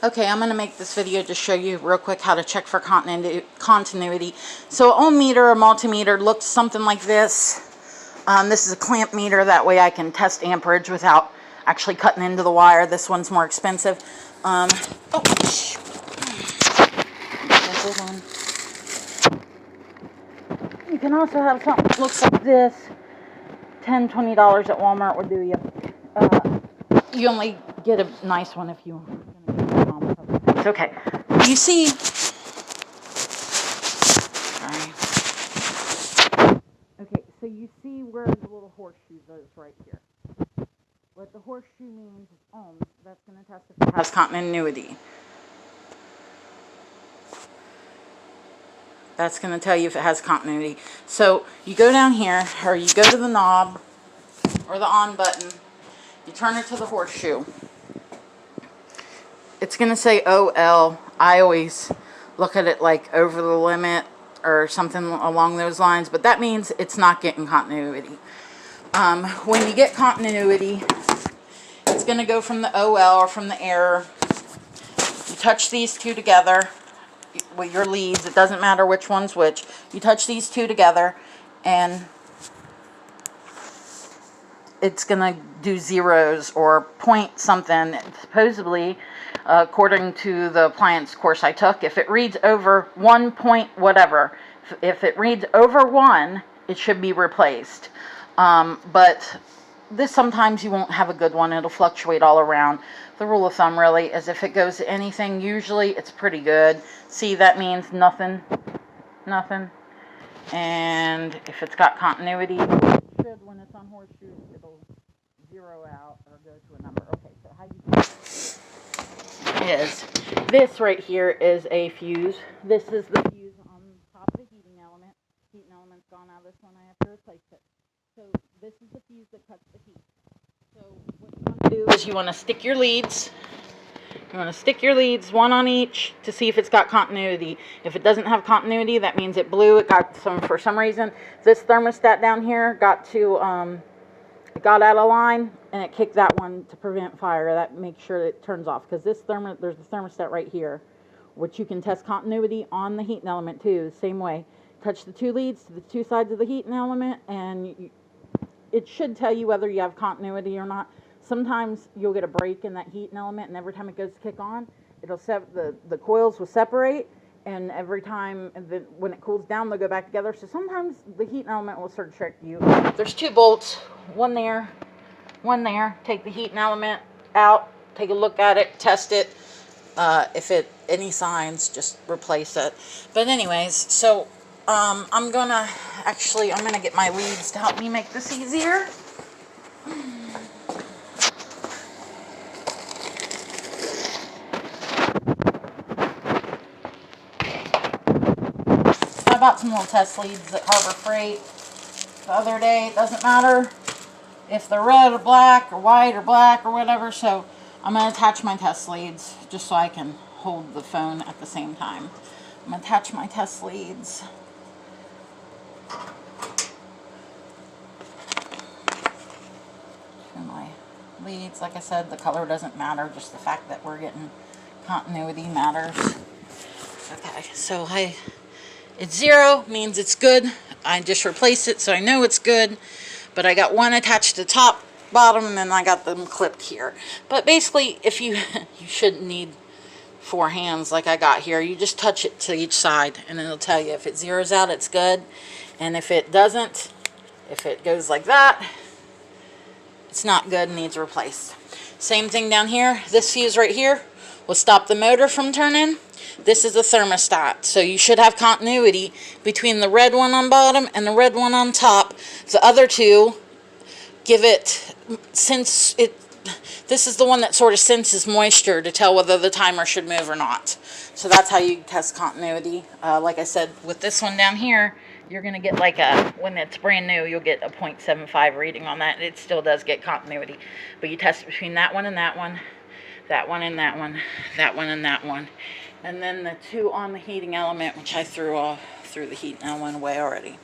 Okay, I'm going to make this video to show you real quick how to check for continuity. So an ohm meter or multimeter looks something like this. This is a clamp meter, that way I can test amperage without actually cutting into the wire. This one's more expensive. Hold on. You can also have something that looks like this. $10, $20 at Walmart will do you. You only get a nice one if you want. It's okay. You see, sorry. Okay, so you see where the little horseshoe goes right here. What the horseshoe means is ohms. That's going to test if it has continuity. That's going to tell you if it has continuity. So you go down here, or you go to the knob, or the on button. You turn it to the horseshoe. It's going to say OL. I always look at it like over the limit or something along those lines, but that means it's not getting continuity. When you get continuity, it's going to go from the OL or from the error. You touch these two together with your leads. It doesn't matter which one's which. You touch these two together and it's going to do zeros or point something. Supposedly, according to the appliance course I took, if it reads over 1 point whatever, if it reads over 1, it should be replaced. But this sometimes you won't have a good one. It'll fluctuate all around. The rule of thumb really is if it goes to anything, usually it's pretty good. See, that means nothing. And if it's got continuity, when it's on horseshoes, it'll zero out or go to a number. Okay, so how you do it is this right here is a fuse. This is the fuse on top of the heating element. Heating element's gone out of this one. I have to replace it. So this is the fuse that cuts the heat. So what you want to do is you want to stick your leads. You want to stick your leads, one on each, to see if it's got continuity. If it doesn't have continuity, that means it blew. It got some, for some reason, this thermostat down here got to, it got out of line, and it kicked that one to prevent fire. That makes sure it turns off, because this there's the thermostat right here, which you can test continuity on the heating element too. Same way. Touch the two leads to the two sides of the heating element, and it should tell you whether you have continuity or not. Sometimes you'll get a break in that heating element, and every time it goes to kick on, it'll the coils will separate, and every time when it cools down, they'll go back together. So sometimes the heating element will sort of trick you. There's 2 bolts, one there, one there. Take the heating element out, take a look at it, test it. If any signs, just replace it. But anyways, so I'm gonna get my leads to help me make this easier. I bought some little test leads at Harbor Freight the other day. It doesn't matter if they're red or black or white or black or whatever. So I'm going to attach my test leads just so I can hold the phone at the same time. I'm going to attach my test leads. To my leads. Like I said, the color doesn't matter. Just the fact that we're getting continuity matters. Okay, so it's 0, means it's good. I just replaced it, so I know it's good. But I got one attached to the top, bottom, and then I got them clipped here. But basically, if you shouldn't need 4 hands like I got here. You just touch it to each side, and it'll tell you if it zeroes out, it's good. And if it doesn't, if it goes like that, it's not good and needs replaced. Same thing down here. This fuse right here will stop the motor from turning. This is a thermostat, so you should have continuity between the red one on bottom and the red one on top. The other two give it, this is the one that sort of senses moisture to tell whether the timer should move or not. So that's how you test continuity. Like I said, with this one down here, you're going to get like when it's brand new, you'll get a 0.75 reading on that. It still does get continuity. But you test between that one and that one, that one and that one, that one and that one. And then the 2 on the heating element, which I threw the heating element away already.